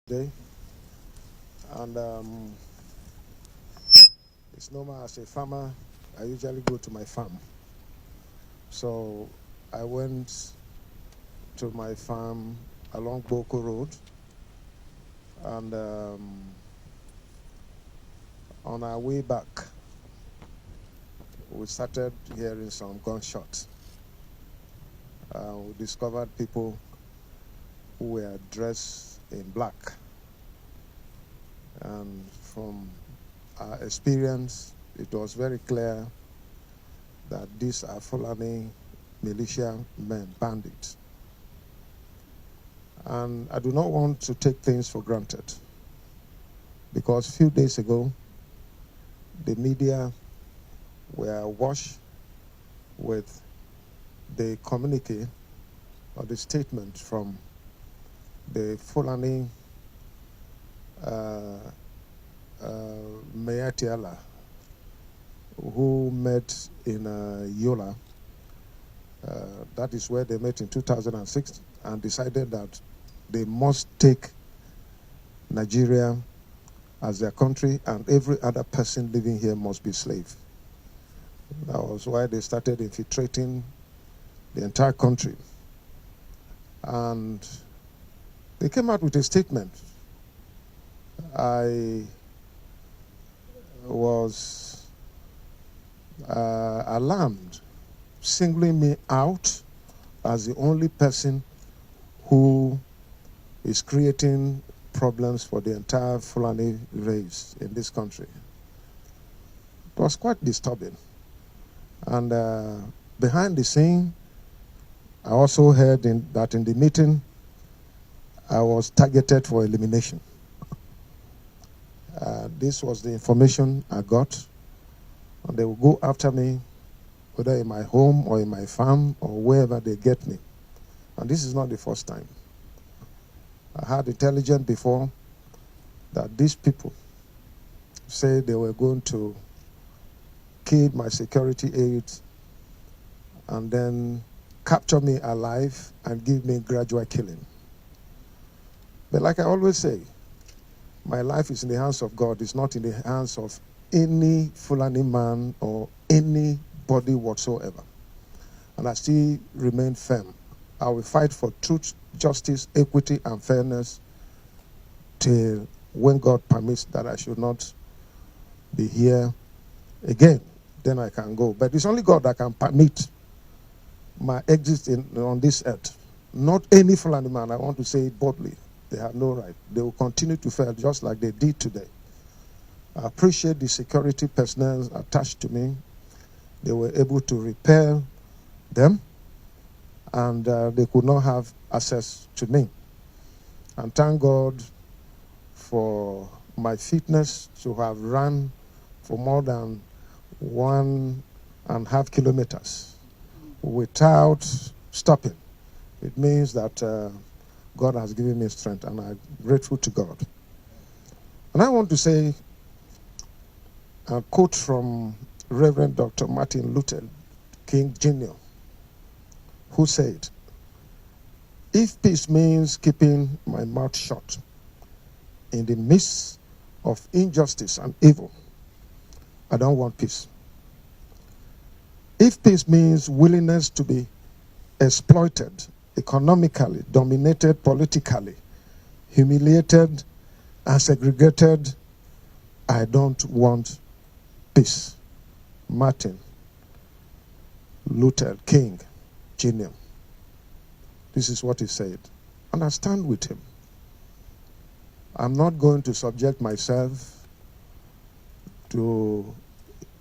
day, and it's normal as a farmer. I usually go to my farm, so I went to my farm along Boko Road, and on our way back, we started hearing some gunshots. We discovered people who were dressed in black, and from our experience, it was very clear that these are Fulani militia men, bandits. And I do not want to take things for granted, because a few days ago, the media were awash with the communique or the statement from the Fulani Mayatiala, who met in Yola. That is where they met in 2006, and decided that they must take Nigeria as their country, and every other person living here must be slave. That was why they started infiltrating the entire country. And they came out with a statement. I was alarmed, singling me out as the only person who is creating problems for the entire Fulani race in this country. It was quite disturbing. And behind the scene, I also heard that in the meeting, I was targeted for elimination. This was the information I got. And they will go after me, whether in my home or in my farm or wherever they get me. And this is not the first time. I had intelligence before that these people said they were going to kill my security aides and then capture me alive and give me gradual killing. But like I always say, my life is in the hands of God. It's not in the hands of any Fulani man or anybody whatsoever. And I still remain firm. I will fight for truth, justice, equity, and fairness till when God permits that I should not be here again. Then I can go. But it's only God that can permit my exit on this earth. Not any Fulani man. I want to say it boldly. They have no right. They will continue to fail just like they did today. I appreciate the security personnel attached to me. They were able to repel them, and they could not have access to me. And thank God for my fitness to have run for more than 1.5 kilometers without stopping. It means that God has given me strength, and I'm grateful to God. And I want to say a quote from Reverend Dr. Martin Luther King Jr., who said, "If peace means keeping my mouth shut in the midst of injustice and evil, I don't want peace. If peace means willingness to be exploited economically, dominated politically, humiliated and segregated, I don't want peace." Martin Luther King Jr. This is what he said. And I stand with him. I'm not going to subject myself to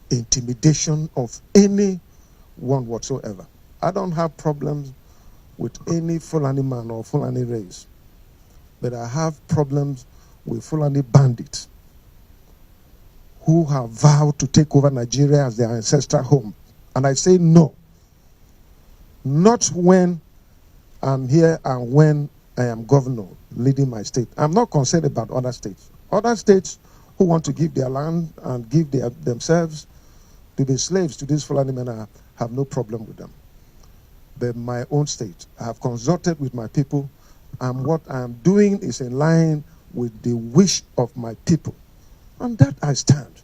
intimidation of anyone whatsoever. I don't have problems with any Fulani man or Fulani race, but I have problems with Fulani bandits who have vowed to take over Nigeria as their ancestral home. And I say no. Not when I'm here and when I am governor leading my state. I'm not concerned about other states. Other states who want to give their land and give themselves to be slaves to these Fulani men, I have no problem with them. But my own state, I have consulted with my people, and what I'm doing is in line with the wish of my people. And that I stand.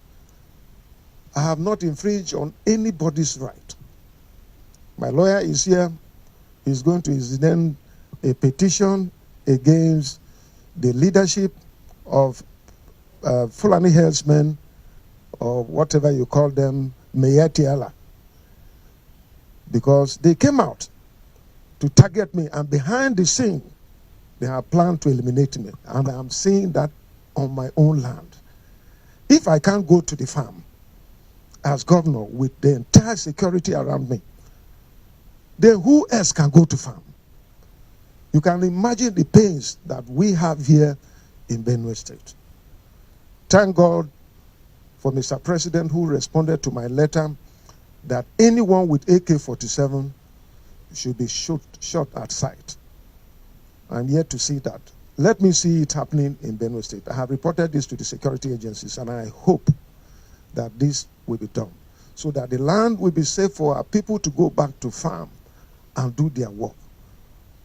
I have not infringed on anybody's right. My lawyer is here. He's going to extend a petition against the leadership of Fulani herdsmen, or whatever you call them, Meyetiala, because they came out to target me, and behind the scene, they have planned to eliminate me, and I'm seeing that on my own land. If I can't go to the farm as governor with the entire security around me, then who else can go to farm? You can imagine the pains that we have here in Benue State. Thank God for Mr. President, who responded to my letter that anyone with AK-47 should be shot at sight. I'm yet to see that. Let me see it happening in Benue State. I have reported this to the security agencies, and I hope that this will be done, so that the land will be safe for our people to go back to farm and do their work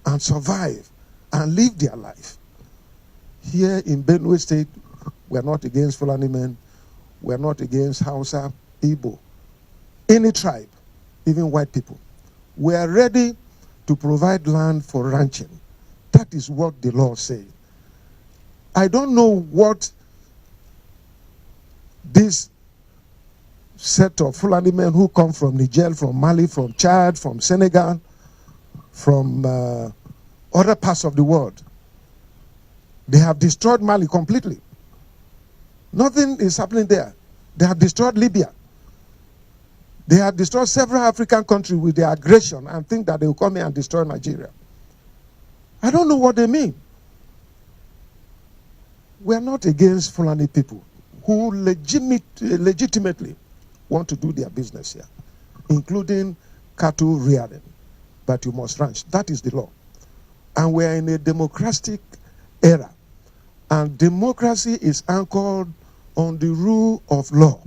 and survive and live their life. Here in Benue State, we're not against Fulani men. We're not against Hausa, Igbo, any tribe, even white people. We are ready to provide land for ranching. That is what the law says. I don't know what this set of Fulani men who come from Niger, from Mali, from Chad, from Senegal, from other parts of the world, they have destroyed Mali completely. Nothing is happening there. They have destroyed Libya. They have destroyed several African countries with their aggression and think that they will come here and destroy Nigeria. I don't know what they mean. We are not against Fulani people who legitimately want to do their business here, including cattle rearing. But you must ranch. That is the law. And we are in a democratic era. And democracy is anchored on the rule of law.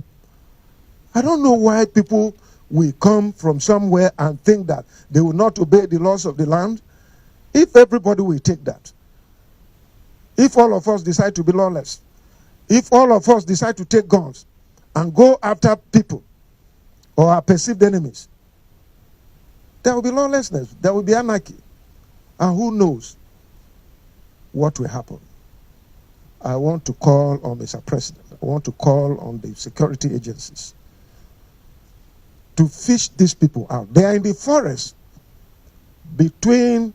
I don't know why people will come from somewhere and think that they will not obey the laws of the land. If everybody will take that, if all of us decide to be lawless, if all of us decide to take guns and go after people or our perceived enemies, there will be lawlessness, there will be anarchy. And who knows what will happen? I want to call on Mr. President. I want to call on the security agencies to fish these people out. They are in the forest between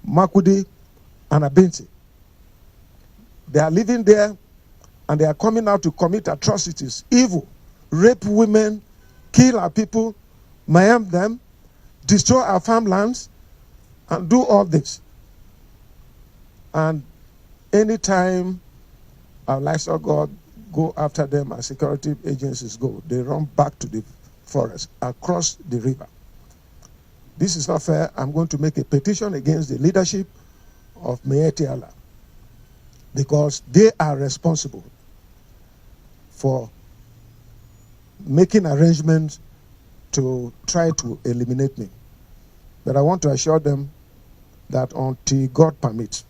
Makudi and Abinti. They are living there, and they are coming out to commit atrocities, evil, rape women, kill our people, maim them, destroy our farmlands, and do all this. And anytime our livestock God go after them, our security agencies go, they run back to the forest, across the river. This is not fair. I'm going to make a petition against the leadership of Meyetiala, because they are responsible for making arrangements to try to eliminate me. But I want to assure them that until God permits,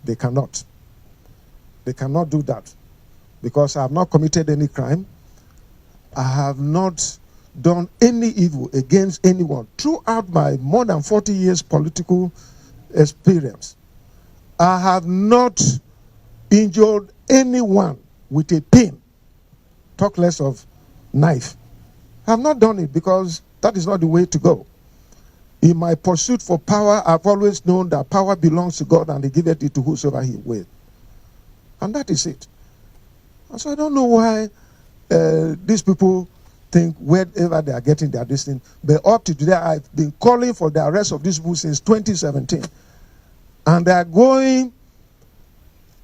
they cannot. They cannot do that, because I have not committed any crime. I have not done any evil against anyone. Throughout my more than 40 years political experience, I have not injured anyone with a pin, talk less of knife. I have not done it, because that is not the way to go. In my pursuit for power, I've always known that power belongs to God, and He giveth it to whosoever He will. And that is it. And so I don't know why these people think wherever they are getting their destiny. But up to today, I've been calling for the arrest of these people since 2017. And they are going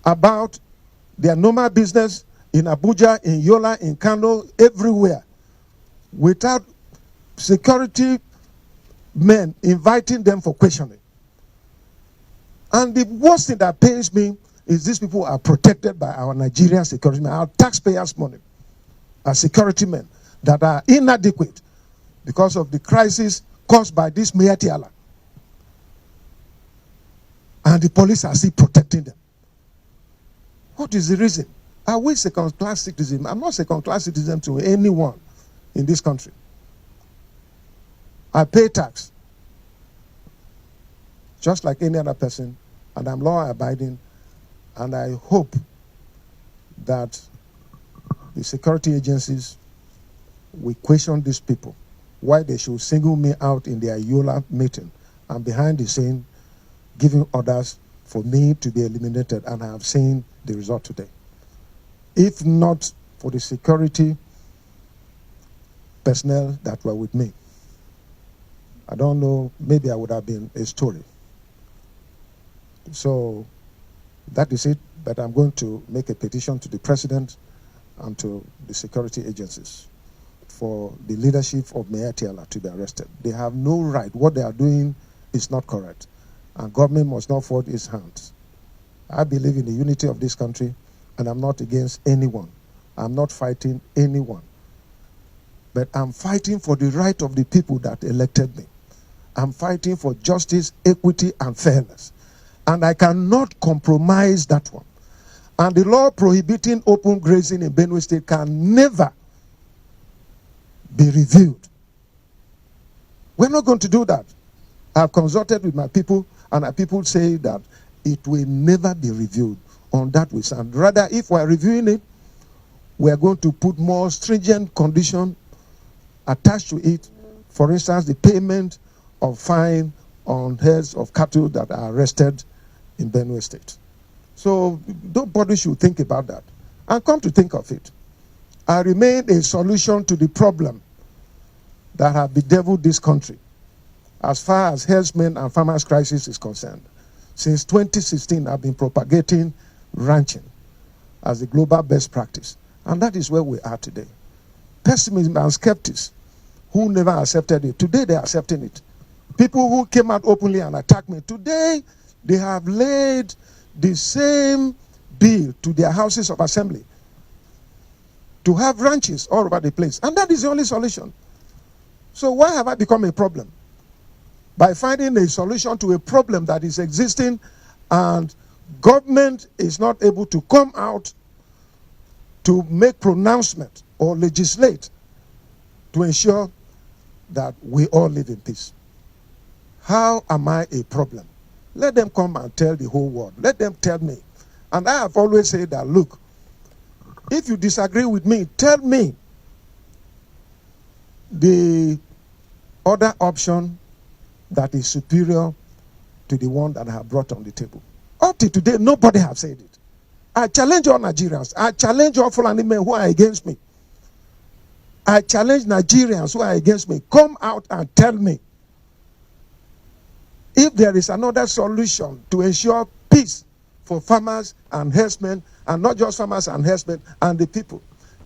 about their normal business in Abuja, in Yola, in Kano, everywhere, without security men inviting them for questioning. And the worst thing that pains me is these people are protected by our Nigerian security men, our taxpayers' money, our security men that are inadequate because of the crisis caused by this Meyetiala. And the police are still protecting them. What is the reason? Are we second-class citizens? I'm not second-class citizen to anyone in this country. I pay tax, just like any other person, and I'm law-abiding, and I hope that the security agencies will question these people, why they should single me out in their Yola meeting and behind the scene giving orders for me to be eliminated, and I have seen the result today. If not for the security personnel that were with me, I don't know, maybe I would have been a story. So that is it, but I'm going to make a petition to the president and to the security agencies for the leadership of Mayor Tiala to be arrested. They have no right. What they are doing is not correct, and government must not fold its hands. I believe in the unity of this country, and I'm not against anyone. I'm not fighting anyone. But I'm fighting for the right of the people that elected me. I'm fighting for justice, equity, and fairness. And I cannot compromise that one. And the law prohibiting open grazing in Benue State can never be reviewed. We're not going to do that. I've consulted with my people, and my people say that it will never be reviewed. On that we stand. Rather, if we're reviewing it, we're going to put more stringent conditions attached to it. For instance, the payment of fine on heads of cattle that are arrested in Benue State. So nobody should think about that. And come to think of it, I remain a solution to the problem that have bedeviled this country as far as herdsmen and farmers crisis is concerned. Since 2016, I've been propagating ranching as a global best practice. And that is where we are today. Pessimism and skeptics who never accepted it, today they are accepting it. People who came out openly and attacked me, today they have laid the same bill to their houses of assembly to have ranches all over the place. And that is the only solution. So why have I become a problem? By finding a solution to a problem that is existing, and government is not able to come out to make pronouncement or legislate to ensure that we all live in peace. How am I a problem? Let them come and tell the whole world. Let them tell me. And I have always said that, look, if you disagree with me, tell me the other option that is superior to the one that I have brought on the table. Up to today, nobody has said it. I challenge all Nigerians. I challenge all Fulani men who are against me. I challenge Nigerians who are against me. Come out and tell me if there is another solution to ensure peace for farmers and herdsmen, and not just farmers and herdsmen and the people.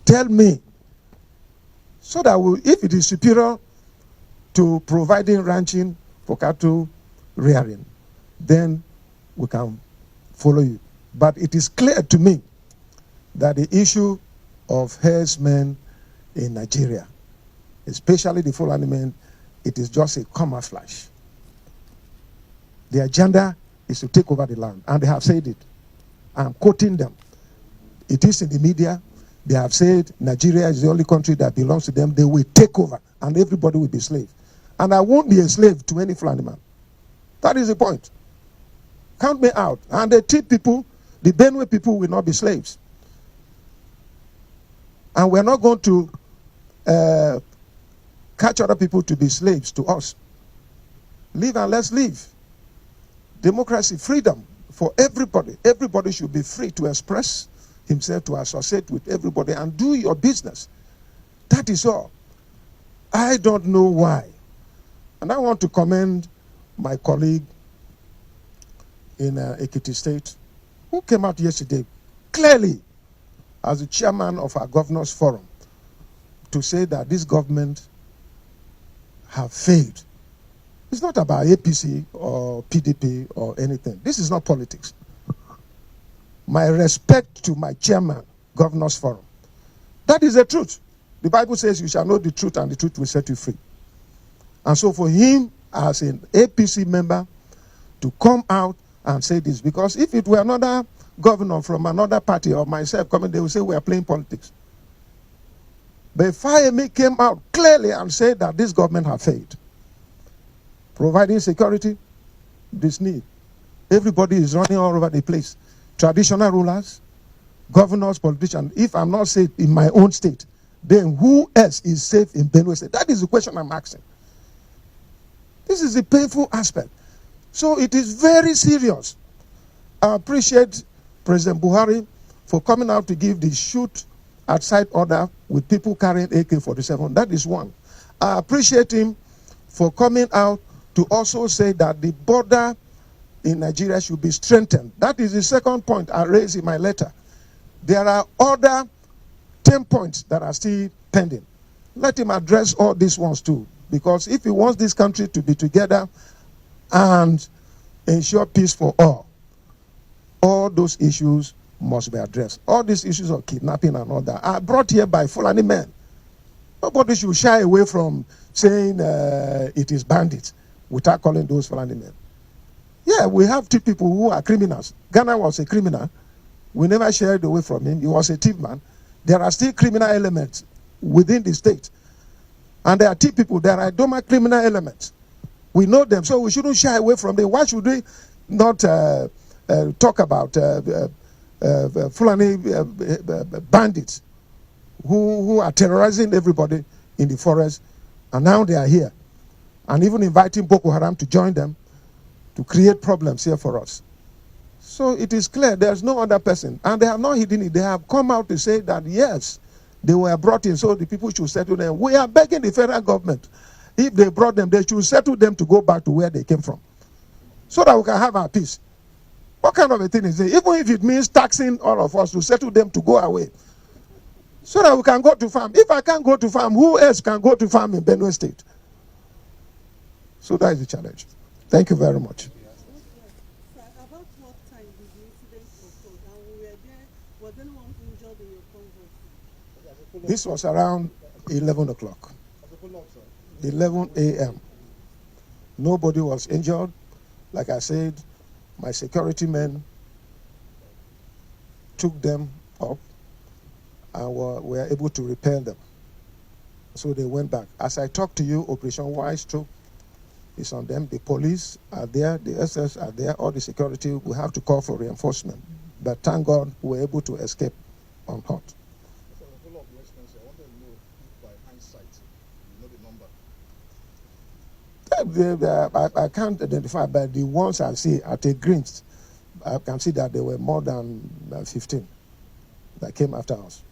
Tell me, so that if it is superior to providing ranching for cattle rearing, then we can follow you. But it is clear to me that the issue of herdsmen in Nigeria, especially the Fulani men, it is just a camouflage. The agenda is to take over the land, and they have said it. I'm quoting them. It is in the media. They have said Nigeria is the only country that belongs to them. They will take over, and everybody will be slaves. And I won't be a slave to any Fulani man. That is the point. Count me out. And the Tea people, the Benue people will not be slaves. And we're not going to catch other people to be slaves to us. Live and let's live. Democracy, freedom for everybody. Everybody should be free to express himself, to associate with everybody and do your business. That is all. I don't know why. And I want to commend my colleague in Ekiti State, who came out yesterday clearly as the chairman of our governors forum to say that this government have failed. It's not about APC or PDP or anything. This is not politics. My respect to my chairman, governors forum. That is the truth. The Bible says you shall know the truth and the truth will set you free. And so for him as an APC member to come out and say this, because if it were another governor from another party or myself coming, they will say we are playing politics. But Fayemi came out clearly and said that this government had failed. Providing security, this need. Everybody is running all over the place. Traditional rulers, governors, politicians. If I'm not safe in my own state, then who else is safe in Benue State? That is the question I'm asking. This is the painful aspect. So it is very serious. I appreciate President Buhari for coming out to give the shoot outside order with people carrying AK-47. That is one. I appreciate him for coming out to also say that the border in Nigeria should be strengthened. That is the second point I raised in my letter. There are other 10 points that are still pending. Let him address all these ones too, because if he wants this country to be together and ensure peace for all those issues must be addressed. All these issues of kidnapping and all that are brought here by Fulani men. Nobody should shy away from saying it is bandits without calling those Fulani men. Yeah, we have two people who are criminals. Ghana was a criminal. We never shared away from him. He was a thief man. There are still criminal elements within the state. And there are two people, there are dormant criminal elements. We know them, so we shouldn't shy away from them. Why should we not talk about Fulani bandits who are terrorizing everybody in the forest, and now they are here, and even inviting Boko Haram to join them to create problems here for us. So it is clear there's no other person, and they have not hidden it. They have come out to say that yes, they were brought in, so the people should settle them. We are begging the federal government, if they brought them, they should settle them to go back to where they came from, so that we can have our peace. What kind of a thing is it? Even if it means taxing all of us to settle them to go away, so that we can go to farm. If I can't go to farm, who else can go to farm in Benue State? So that is the challenge. Thank you very much. About what time did the incident occur? And we were there. Was anyone injured in your convoy? This was around 11 o'clock. 11 a.m. Nobody was injured. Like I said, my security men took them up and were able to repel them. So they went back. As I talk to you, Operation Wise Stroke is on them. The police are there, the SS are there, all the security. We have to call for reinforcement. But thank God we were able to escape unhurt. So a whole lot of response. I wanted to know if by hindsight you know the number. I can't identify, but the ones I see at a glance, I can see that there were more than 15 that came after us.